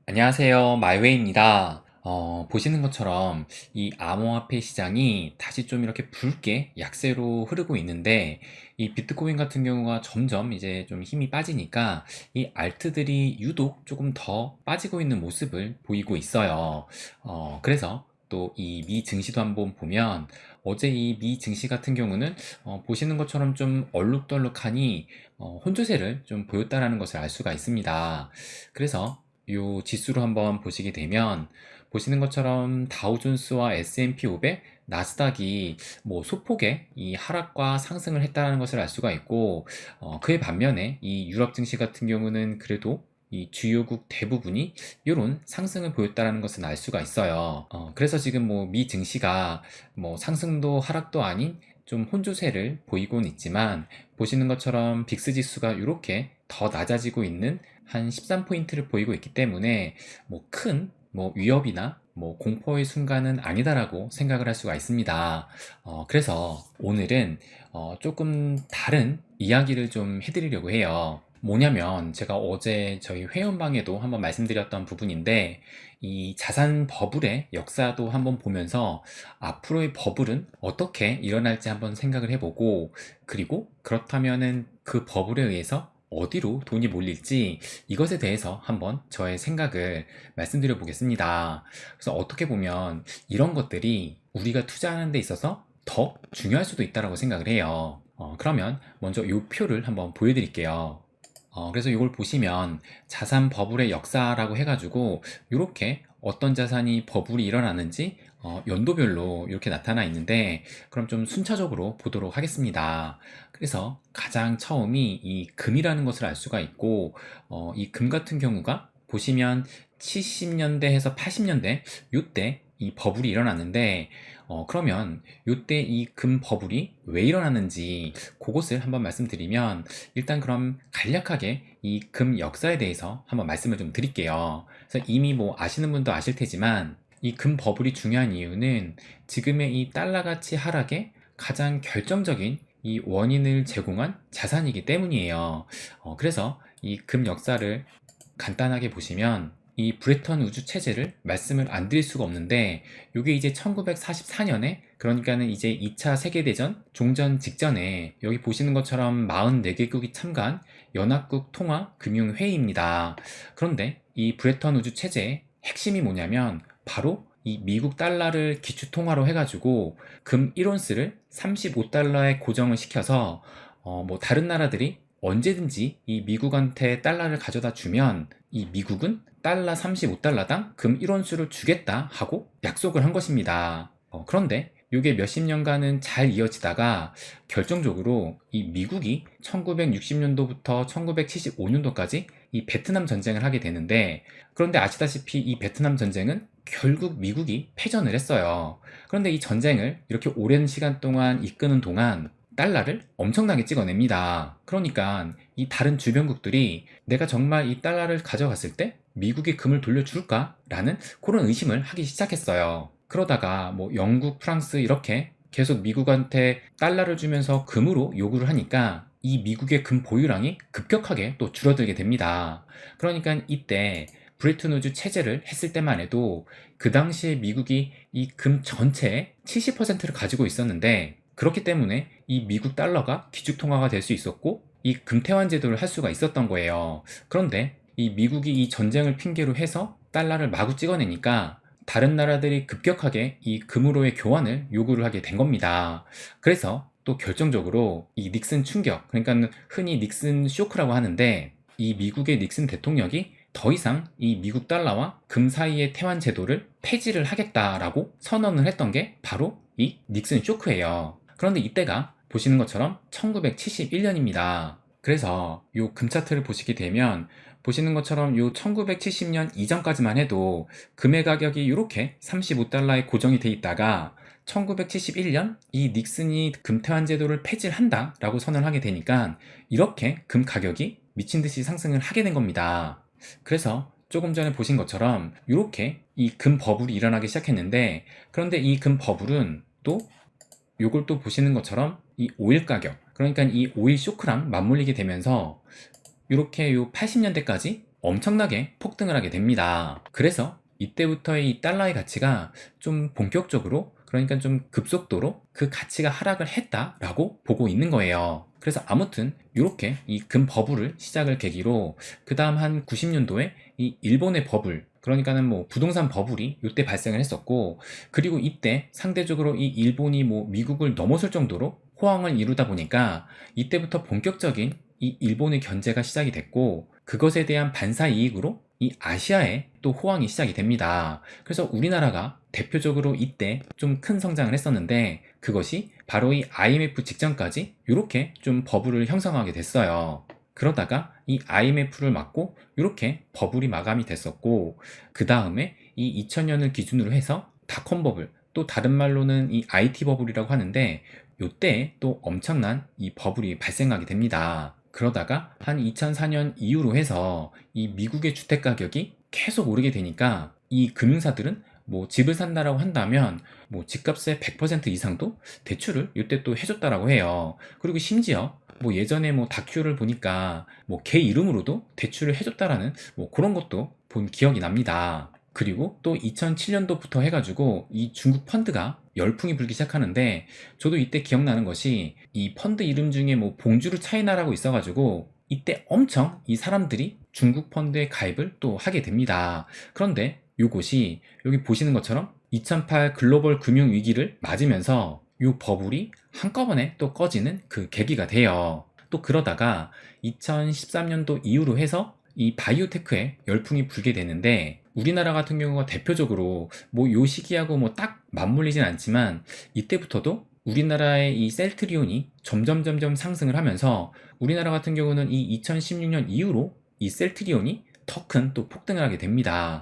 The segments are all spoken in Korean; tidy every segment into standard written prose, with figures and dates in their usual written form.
안녕하세요. 마이웨이입니다. 보시는 것처럼 이 암호화폐 시장이 다시 좀 이렇게 붉게 약세로 흐르고 있는데, 이 비트코인 같은 경우가 점점 이제 좀 힘이 빠지니까 이 알트들이 유독 조금 더 빠지고 있는 모습을 보이고 있어요. 그래서 또 이 미 증시도 한번 보면, 어제 이 미 증시 같은 경우는 보시는 것처럼 좀 얼룩덜룩하니 혼조세를 좀 보였다라는 것을 알 수가 있습니다. 그래서 요 지수로 한번 보시게 되면, 보시는 것처럼 다우존스와 S&P 500, 나스닥이 뭐 소폭의 이 하락과 상승을 했다는 것을 알 수가 있고, 그에 반면에 이 유럽 증시 같은 경우는 그래도 이 주요국 대부분이 이런 상승을 보였다는 것은 알 수가 있어요. 그래서 지금 뭐 미 증시가 뭐 상승도 하락도 아닌 좀 혼조세를 보이곤 있지만, 보시는 것처럼 빅스 지수가 이렇게 더 낮아지고 있는 한 13포인트를 보이고 있기 때문에 뭐 큰 뭐 위협이나 뭐 공포의 순간은 아니다라고 생각을 할 수가 있습니다. 그래서 오늘은 조금 다른 이야기를 좀 해드리려고 해요. 뭐냐면, 제가 어제 저희 회원방에도 한번 말씀드렸던 부분인데, 이 자산 버블의 역사도 한번 보면서 앞으로의 버블은 어떻게 일어날지 한번 생각을 해보고, 그리고 그렇다면은 그 버블에 의해서 어디로 돈이 몰릴지, 이것에 대해서 한번 저의 생각을 말씀드려 보겠습니다. 그래서 어떻게 보면 이런 것들이 우리가 투자하는 데 있어서 더 중요할 수도 있다고 생각을 해요. 그러면 먼저 이 표를 한번 보여드릴게요. 그래서 이걸 보시면 자산 버블의 역사라고 해가지고 이렇게 어떤 자산이 버블이 일어나는지 연도별로 이렇게 나타나 있는데, 그럼 좀 순차적으로 보도록 하겠습니다. 그래서 가장 처음이 이 금이라는 것을 알 수가 있고, 이 금 같은 경우가 보시면 70년대에서 80년대 요때 이 버블이 일어났는데, 그러면 요때 이 금 버블이 왜 일어났는지 그것을 한번 말씀드리면, 일단 그럼 간략하게 이 금 역사에 대해서 한번 말씀을 좀 드릴게요. 그래서 이미 뭐 아시는 분도 아실 테지만, 이 금 버블이 중요한 이유는 지금의 이 달러 가치 하락의 가장 결정적인 이 원인을 제공한 자산이기 때문이에요. 그래서 이 금 역사를 간단하게 보시면, 이 브레턴 우주 체제를 말씀을 안 드릴 수가 없는데, 이게 이제 1944년에, 그러니까는 이제 2차 세계대전 종전 직전에, 여기 보시는 것처럼 44개국이 참가한 연합국 통화 금융회의입니다. 그런데 이 브레턴 우주 체제의 핵심이 뭐냐면, 바로 이 미국 달러를 기축 통화로 해가지고 금 1온스를 35달러에 고정을 시켜서, 뭐 다른 나라들이 언제든지 이 미국한테 달러를 가져다 주면 이 미국은 달러 35달러당 금 1원수를 주겠다 하고 약속을 한 것입니다. 그런데 이게 몇십 년간은 잘 이어지다가 결정적으로 이 미국이 1960년도부터 1975년도까지 이 베트남 전쟁을 하게 되는데, 그런데 아시다시피 이 베트남 전쟁은 결국 미국이 패전을 했어요. 그런데 이 전쟁을 이렇게 오랜 시간 동안 이끄는 동안 달러를 엄청나게 찍어냅니다. 그러니까 이 다른 주변국들이 내가 정말 이 달러를 가져갔을 때 미국이 금을 돌려줄까? 라는 그런 의심을 하기 시작했어요. 그러다가 뭐 영국, 프랑스 이렇게 계속 미국한테 달러를 주면서 금으로 요구를 하니까 이 미국의 금 보유량이 급격하게 또 줄어들게 됩니다. 그러니까 이때 브레튼 우즈 체제를 했을 때만 해도 그 당시에 미국이 이 금 전체의 70%를 가지고 있었는데, 그렇기 때문에 이 미국 달러가 기축통화가 될 수 있었고 이 금태환 제도를 할 수가 있었던 거예요. 그런데 이 미국이 이 전쟁을 핑계로 해서 달러를 마구 찍어내니까 다른 나라들이 급격하게 이 금으로의 교환을 요구를 하게 된 겁니다. 그래서 또 결정적으로 이 닉슨 충격, 그러니까 흔히 닉슨 쇼크라고 하는데, 이 미국의 닉슨 대통령이 더 이상 이 미국 달러와 금 사이의 태환 제도를 폐지를 하겠다라고 선언을 했던 게 바로 이 닉슨 쇼크예요. 그런데 이때가 보시는 것처럼 1971년입니다. 그래서 요 금 차트를 보시게 되면, 보시는 것처럼 요 1970년 이전까지만 해도 금의 가격이 이렇게 35달러에 고정이 돼 있다가, 1971년 이 닉슨이 금태환 제도를 폐지한다 라고 선언을 하게 되니까 이렇게 금 가격이 미친 듯이 상승을 하게 된 겁니다. 그래서 조금 전에 보신 것처럼 이렇게 이 금 버블이 일어나기 시작했는데, 그런데 이 금 버블은 또 요걸 또 보시는 것처럼 이 오일 가격, 그러니까 이 오일 쇼크랑 맞물리게 되면서 이렇게 요 80년대까지 엄청나게 폭등을 하게 됩니다. 그래서 이때부터의 이 달러의 가치가 좀 본격적으로, 그러니까 좀 급속도로 그 가치가 하락을 했다라고 보고 있는 거예요. 그래서 아무튼 이렇게 이 금 버블을 시작을 계기로 그 다음 한 90년도에 이 일본의 버블, 그러니까는 뭐 부동산 버블이 이때 발생을 했었고, 그리고 이때 상대적으로 이 일본이 뭐 미국을 넘어설 정도로 호황을 이루다 보니까 이때부터 본격적인 이 일본의 견제가 시작이 됐고, 그것에 대한 반사 이익으로 이 아시아에 또 호황이 시작이 됩니다. 그래서 우리나라가 대표적으로 이때 좀 큰 성장을 했었는데, 그것이 바로 이 IMF 직전까지 이렇게 좀 버블을 형성하게 됐어요. 그러다가 이 IMF를 맞고 이렇게 버블이 마감이 됐었고, 그 다음에 이 2000년을 기준으로 해서 닷컴 버블, 또 다른 말로는 이 IT 버블이라고 하는데, 요때 또 엄청난 이 버블이 발생하게 됩니다. 그러다가 한 2004년 이후로 해서 이 미국의 주택 가격이 계속 오르게 되니까 이 금융사들은 뭐 집을 산다라고 한다면 뭐 집값의 100% 이상도 대출을 이때 또 해줬다라고 해요. 그리고 심지어 뭐 예전에 뭐 다큐를 보니까 뭐 걔 이름으로도 대출을 해줬다라는 뭐 그런 것도 본 기억이 납니다. 그리고 또 2007년도부터 해가지고 이 중국 펀드가 열풍이 불기 시작하는데, 저도 이때 기억나는 것이 이 펀드 이름 중에 뭐 봉주르 차이나라고 있어가지고 이때 엄청 이 사람들이 중국 펀드에 가입을 또 하게 됩니다. 그런데 요것이 여기 보시는 것처럼 2008 글로벌 금융 위기를 맞으면서 요 버블이 한꺼번에 또 꺼지는 그 계기가 돼요. 또 그러다가 2013년도 이후로 해서 이 바이오테크에 열풍이 불게 되는데, 우리나라 같은 경우가 대표적으로 뭐 요 시기하고 뭐 딱 맞물리진 않지만 이때부터도 우리나라의 이 셀트리온이 점점 상승을 하면서 우리나라 같은 경우는 이 2016년 이후로 이 셀트리온이 더 큰 또 폭등을 하게 됩니다.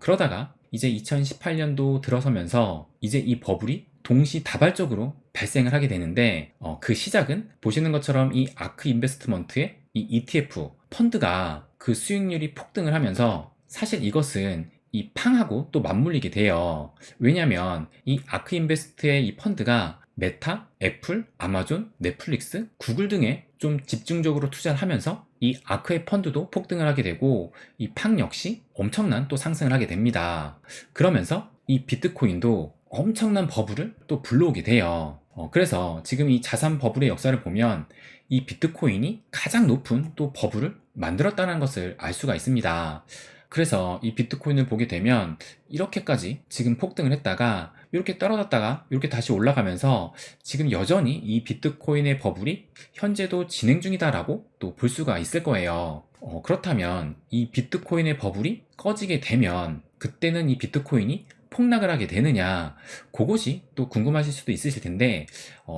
그러다가 이제 2018년도 들어서면서 이제 이 버블이 동시다발적으로 발생을 하게 되는데, 그 시작은 보시는 것처럼 이 아크 인베스트먼트의 이 ETF 펀드가 그 수익률이 폭등을 하면서, 사실 이것은 이 팡하고 또 맞물리게 돼요. 왜냐면 이 아크 인베스트의 이 펀드가 메타, 애플, 아마존, 넷플릭스, 구글 등에 좀 집중적으로 투자를 하면서 이 아크의 펀드도 폭등을 하게 되고, 이 팡 역시 엄청난 또 상승을 하게 됩니다. 그러면서 이 비트코인도 엄청난 버블을 또 불러오게 돼요. 그래서 지금 이 자산 버블의 역사를 보면 이 비트코인이 가장 높은 또 버블을 만들었다는 것을 알 수가 있습니다. 그래서 이 비트코인을 보게 되면 이렇게까지 지금 폭등을 했다가 이렇게 떨어졌다가 이렇게 다시 올라가면서 지금 여전히 이 비트코인의 버블이 현재도 진행 중이다라고 또 볼 수가 있을 거예요. 그렇다면 이 비트코인의 버블이 꺼지게 되면 그때는 이 비트코인이 폭락을 하게 되느냐, 그것이 또 궁금하실 수도 있으실 텐데,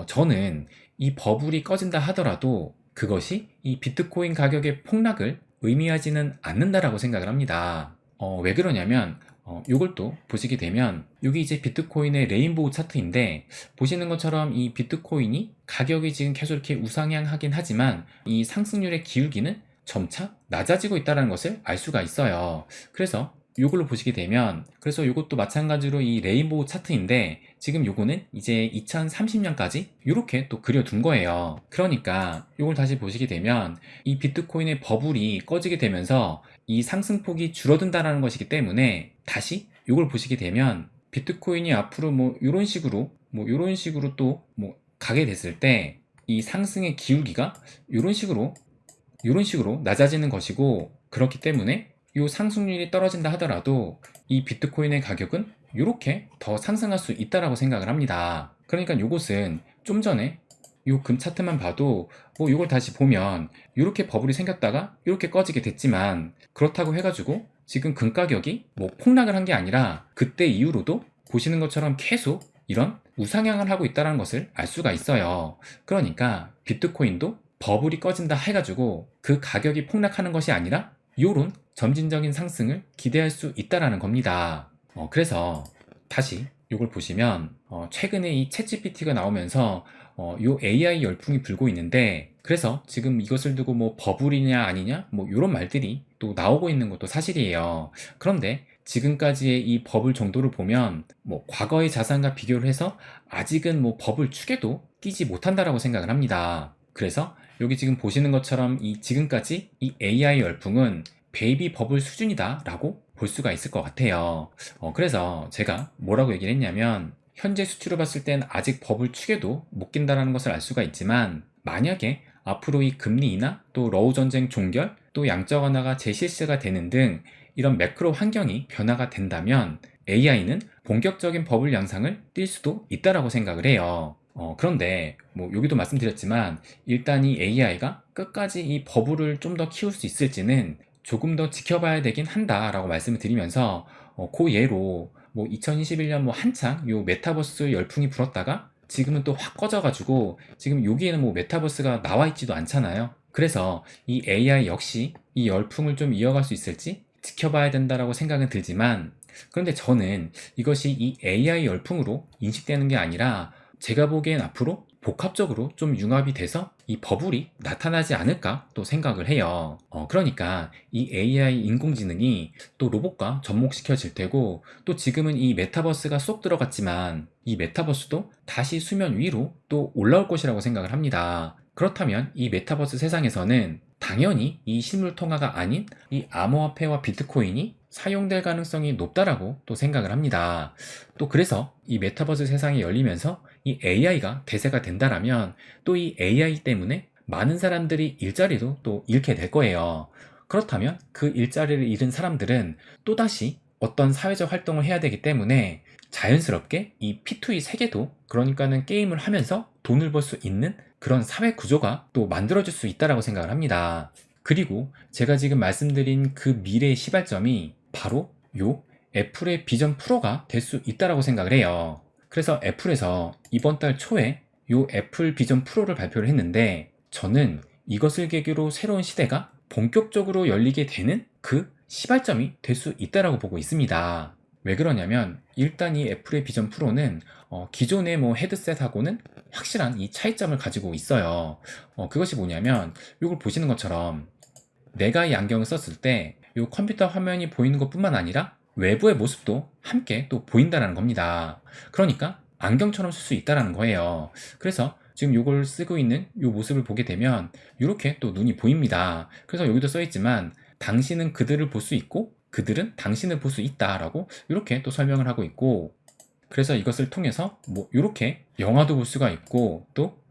저는 이 버블이 꺼진다 하더라도 그것이 이 비트코인 가격의 폭락을 의미하지는 않는다라고 생각을 합니다. 왜 그러냐면, 요걸 또 보시게 되면 여기 이제 비트코인의 레인보우 차트인데, 보시는 것처럼 이 비트코인이 가격이 지금 계속 이렇게 우상향하긴 하지만 이 상승률의 기울기는 점차 낮아지고 있다는 것을 알 수가 있어요. 그래서 요걸로 보시게 되면, 그래서 요것도 마찬가지로 이 레인보우 차트인데 지금 요거는 이제 2030년까지 이렇게 또 그려둔 거예요. 그러니까 요걸 다시 보시게 되면 이 비트코인의 버블이 꺼지게 되면서 이 상승폭이 줄어든다는 것이기 때문에, 다시 요걸 보시게 되면 비트코인이 앞으로 뭐 요런 식으로 또 뭐 가게 됐을 때 이 상승의 기울기가 요런 식으로 낮아지는 것이고, 그렇기 때문에 이 상승률이 떨어진다 하더라도 이 비트코인의 가격은 이렇게 더 상승할 수 있다라고 생각을 합니다. 그러니까 이것은 좀 전에 이 금 차트만 봐도 뭐 이걸 다시 보면 이렇게 버블이 생겼다가 이렇게 꺼지게 됐지만, 그렇다고 해가지고 지금 금 가격이 뭐 폭락을 한 게 아니라 그때 이후로도 보시는 것처럼 계속 이런 우상향을 하고 있다는 것을 알 수가 있어요. 그러니까 비트코인도 버블이 꺼진다 해가지고 그 가격이 폭락하는 것이 아니라 요런 점진적인 상승을 기대할 수 있다라는 겁니다. 그래서 다시 이걸 보시면 최근에 이 챗GPT가 나오면서 요 AI 열풍이 불고 있는데, 그래서 지금 이것을 두고 뭐 버블이냐 아니냐 뭐 이런 말들이 또 나오고 있는 것도 사실이에요. 그런데 지금까지의 이 버블 정도를 보면 뭐 과거의 자산과 비교를 해서 아직은 뭐 버블 축에도 끼지 못한다라고 생각을 합니다. 그래서 여기 지금 보시는 것처럼 이 지금까지 이 AI 열풍은 베이비 버블 수준이다 라고 볼 수가 있을 것 같아요. 그래서 제가 뭐라고 얘기를 했냐면, 현재 수치로 봤을 땐 아직 버블 축에도 못 낀다는 것을 알 수가 있지만, 만약에 앞으로 이 금리 인하, 또 러우 전쟁 종결, 또 양적 완화가 재실시가 되는 등 이런 매크로 환경이 변화가 된다면 AI는 본격적인 버블 양상을 띌 수도 있다라고 생각을 해요. 그런데 뭐 여기도 말씀드렸지만, 일단 이 AI가 끝까지 이 버블을 좀 더 키울 수 있을지는 조금 더 지켜봐야 되긴 한다라고 말씀을 드리면서, 그 예로 뭐 2021년 뭐 한창 요 메타버스 열풍이 불었다가 지금은 또 확 꺼져가지고 지금 여기에는 뭐 메타버스가 나와 있지도 않잖아요. 그래서 이 AI 역시 이 열풍을 좀 이어갈 수 있을지 지켜봐야 된다라고 생각은 들지만, 그런데 저는 이것이 이 AI 열풍으로 인식되는 게 아니라 제가 보기엔 앞으로 복합적으로 좀 융합이 돼서 이 버블이 나타나지 않을까 또 생각을 해요. 그러니까 이 AI 인공지능이 또 로봇과 접목시켜질 테고, 또 지금은 이 메타버스가 쏙 들어갔지만 이 메타버스도 다시 수면 위로 또 올라올 것이라고 생각을 합니다. 그렇다면 이 메타버스 세상에서는 당연히 이 실물 통화가 아닌 이 암호화폐와 비트코인이 사용될 가능성이 높다라고 또 생각을 합니다. 또 그래서 이 메타버스 세상이 열리면서 이 AI가 대세가 된다라면 또 이 AI 때문에 많은 사람들이 일자리도 또 잃게 될 거예요. 그렇다면 그 일자리를 잃은 사람들은 또다시 어떤 사회적 활동을 해야 되기 때문에 자연스럽게 이 P2E 세계도, 그러니까는 게임을 하면서 돈을 벌 수 있는 그런 사회 구조가 또 만들어질 수 있다라고 생각을 합니다. 그리고 제가 지금 말씀드린 그 미래의 시발점이 바로 요 애플의 비전 프로가 될 수 있다라고 생각을 해요. 그래서 애플에서 이번 달 초에 요 애플 비전 프로를 발표를 했는데, 저는 이것을 계기로 새로운 시대가 본격적으로 열리게 되는 그 시발점이 될 수 있다라고 보고 있습니다. 왜 그러냐면, 일단 이 애플의 비전 프로는 기존의 뭐 헤드셋하고는 확실한 이 차이점을 가지고 있어요. 그것이 뭐냐면, 이걸 보시는 것처럼 내가 이 안경을 썼을 때 이 컴퓨터 화면이 보이는 것뿐만 아니라 외부의 모습도 함께 또 보인다는 겁니다. 그러니까 안경처럼 쓸 수 있다는 거예요. 그래서 지금 이걸 쓰고 있는 이 모습을 보게 되면 이렇게 또 눈이 보입니다. 그래서 여기도 써 있지만, 당신은 그들을 볼 수 있고 그들은 당신을 볼 수 있다라고 이렇게 또 설명을 하고 있고, 그래서 이것을 통해서 뭐 이렇게 영화도 볼 수가 있고, 또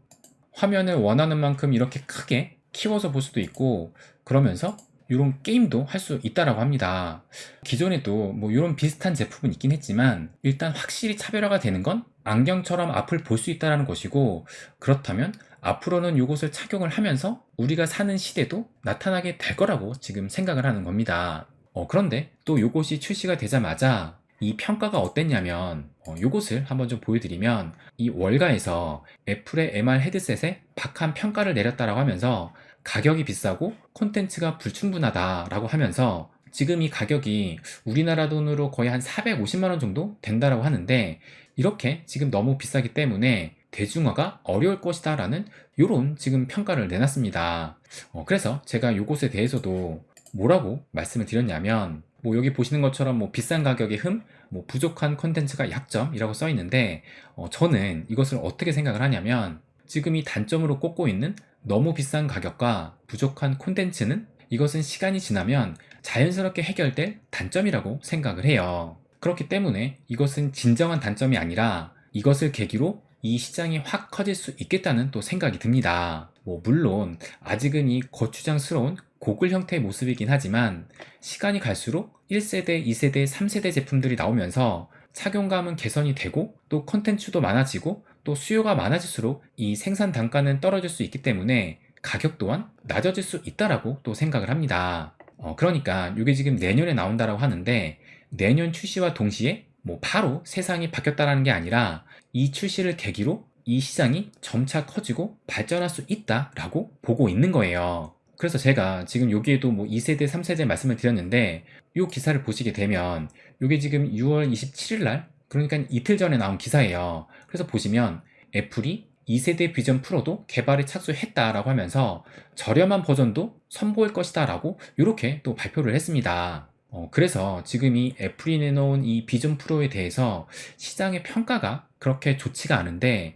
화면을 원하는 만큼 이렇게 크게 키워서 볼 수도 있고, 그러면서 이런 게임도 할 수 있다라고 합니다. 기존에도 뭐 이런 비슷한 제품은 있긴 했지만, 일단 확실히 차별화가 되는 건 안경처럼 앞을 볼 수 있다는 것이고, 그렇다면 앞으로는 이것을 착용을 하면서 우리가 사는 시대도 나타나게 될 거라고 지금 생각을 하는 겁니다. 그런데 또 이것이 출시가 되자마자 이 평가가 어땠냐면, 요것을 한번 좀 보여드리면, 이 월가에서 애플의 MR 헤드셋에 박한 평가를 내렸다라고 하면서 가격이 비싸고 콘텐츠가 불충분하다라고 하면서, 지금 이 가격이 우리나라 돈으로 거의 한 450만 원 정도 된다라고 하는데, 이렇게 지금 너무 비싸기 때문에 대중화가 어려울 것이다 라는 요런 지금 평가를 내놨습니다. 그래서 제가 요것에 대해서도 뭐라고 말씀을 드렸냐면, 뭐 여기 보시는 것처럼 뭐 비싼 가격의 흠, 뭐 부족한 콘텐츠가 약점이라고 써 있는데, 저는 이것을 어떻게 생각을 하냐면, 지금 이 단점으로 꼽고 있는 너무 비싼 가격과 부족한 콘텐츠는 이것은 시간이 지나면 자연스럽게 해결될 단점이라고 생각을 해요. 그렇기 때문에 이것은 진정한 단점이 아니라 이것을 계기로 이 시장이 확 커질 수 있겠다는 또 생각이 듭니다. 뭐 물론 아직은 이 거추장스러운 고글 형태의 모습이긴 하지만, 시간이 갈수록 1세대, 2세대, 3세대 제품들이 나오면서 착용감은 개선이 되고, 또 컨텐츠도 많아지고, 또 수요가 많아질수록 이 생산 단가는 떨어질 수 있기 때문에 가격 또한 낮아질 수 있다라고 또 생각을 합니다. 그러니까 이게 지금 내년에 나온다라고 하는데, 내년 출시와 동시에 뭐 바로 세상이 바뀌었다라는 게 아니라 이 출시를 계기로 이 시장이 점차 커지고 발전할 수 있다라고 보고 있는 거예요. 그래서 제가 지금 여기에도 뭐 2세대, 3세대 말씀을 드렸는데, 이 기사를 보시게 되면 이게 지금 6월 27일 날, 그러니까 이틀 전에 나온 기사예요. 그래서 보시면 애플이 2세대 비전 프로도 개발에 착수했다라고 하면서 저렴한 버전도 선보일 것이다 라고 이렇게 또 발표를 했습니다. 그래서 지금 이 애플이 내놓은 이 비전 프로에 대해서 시장의 평가가 그렇게 좋지가 않은데,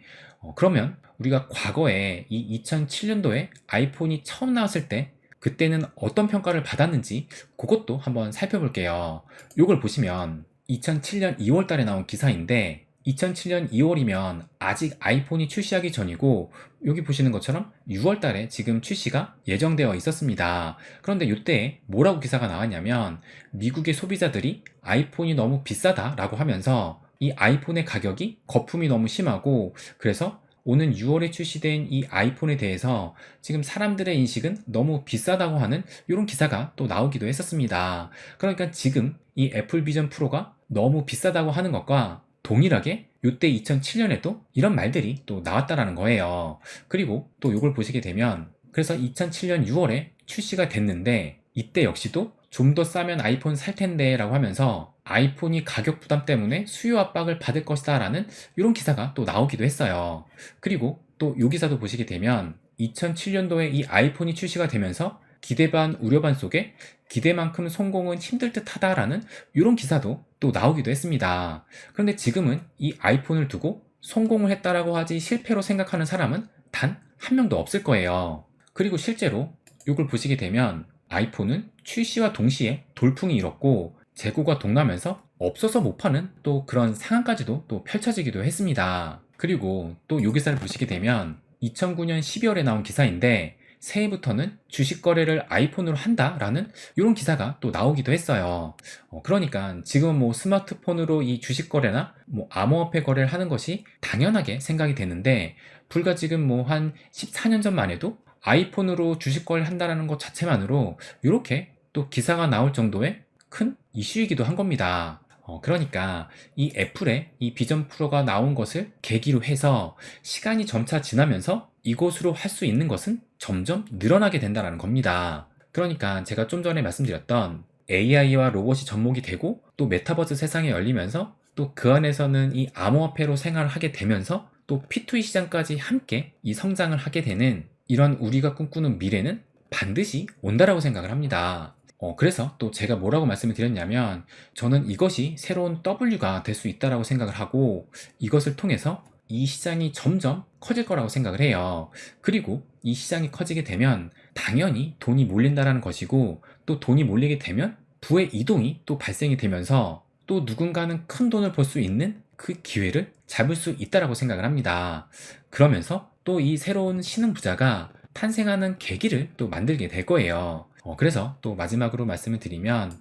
그러면 우리가 과거에 이 2007년도에 아이폰이 처음 나왔을 때 그때는 어떤 평가를 받았는지 그것도 한번 살펴볼게요. 요걸 보시면 2007년 2월 달에 나온 기사인데 2007년 2월이면 아직 아이폰이 출시하기 전이고 여기 보시는 것처럼 6월 달에 지금 출시가 예정되어 있었습니다. 그런데 이때 뭐라고 기사가 나왔냐면 미국의 소비자들이 아이폰이 너무 비싸다라고 하면서 이 아이폰의 가격이 거품이 너무 심하고 그래서 오는 6월에 출시된 이 아이폰에 대해서 지금 사람들의 인식은 너무 비싸다고 하는 이런 기사가 또 나오기도 했었습니다. 그러니까 지금 이 애플 비전 프로가 너무 비싸다고 하는 것과 동일하게 이때 2007년에도 이런 말들이 또 나왔다라는 거예요. 그리고 또 이걸 보시게 되면 그래서 2007년 6월에 출시가 됐는데 이때 역시도 좀 더 싸면 아이폰 살 텐데 라고 하면서 아이폰이 가격 부담 때문에 수요 압박을 받을 것이다 라는 이런 기사가 또 나오기도 했어요. 그리고 또 이 기사도 보시게 되면 2007년도에 이 아이폰이 출시가 되면서 기대 반 우려 반 속에 기대만큼 성공은 힘들 듯 하다라는 이런 기사도 또 나오기도 했습니다. 그런데 지금은 이 아이폰을 두고 성공을 했다라고 하지 실패로 생각하는 사람은 단 한 명도 없을 거예요. 그리고 실제로 이걸 보시게 되면 아이폰은 출시와 동시에 돌풍이 일었고 재고가 동나면서 없어서 못 파는 또 그런 상황까지도 또 펼쳐지기도 했습니다. 그리고 또 이 기사를 보시게 되면 2009년 12월에 나온 기사인데 새해부터는 주식 거래를 아이폰으로 한다라는 이런 기사가 또 나오기도 했어요. 그러니까 지금 뭐 스마트폰으로 이 주식 거래나 뭐 암호화폐 거래를 하는 것이 당연하게 생각이 되는데 불과 지금 뭐 한 14년 전만 해도 아이폰으로 주식 거래를 한다는 것 자체만으로 이렇게 또 기사가 나올 정도의 큰 이슈이기도 한 겁니다. 그러니까 이 애플의 이 비전 프로가 나온 것을 계기로 해서 시간이 점차 지나면서 이것으로 할 수 있는 것은 점점 늘어나게 된다는 겁니다. 그러니까 제가 좀 전에 말씀드렸던 AI와 로봇이 접목이 되고 또 메타버스 세상이 열리면서 또 그 안에서는 이 암호화폐로 생활을 하게 되면서 또 P2E 시장까지 함께 이 성장을 하게 되는 이런 우리가 꿈꾸는 미래는 반드시 온다라고 생각을 합니다. 그래서 또 제가 뭐라고 말씀을 드렸냐면 저는 이것이 새로운 W가 될 수 있다라고 생각을 하고 이것을 통해서 이 시장이 점점 커질 거라고 생각을 해요. 그리고 이 시장이 커지게 되면 당연히 돈이 몰린다라는 것이고 또 돈이 몰리게 되면 부의 이동이 또 발생이 되면서 또 누군가는 큰 돈을 벌 수 있는 그 기회를 잡을 수 있다라고 생각을 합니다. 그러면서 또 이 새로운 신흥 부자가 탄생하는 계기를 또 만들게 될 거예요. 그래서 또 마지막으로 말씀을 드리면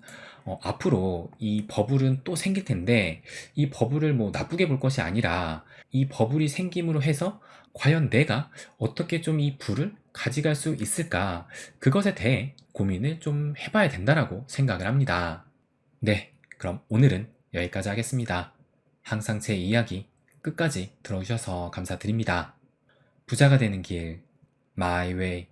앞으로 이 버블은 또 생길 텐데 이 버블을 뭐 나쁘게 볼 것이 아니라 이 버블이 생김으로 해서 과연 내가 어떻게 좀 이 부를 가져갈 수 있을까 그것에 대해 고민을 좀 해봐야 된다라고 생각을 합니다. 네, 그럼 오늘은 여기까지 하겠습니다. 항상 제 이야기 끝까지 들어주셔서 감사드립니다. 부자가 되는 길, My Way.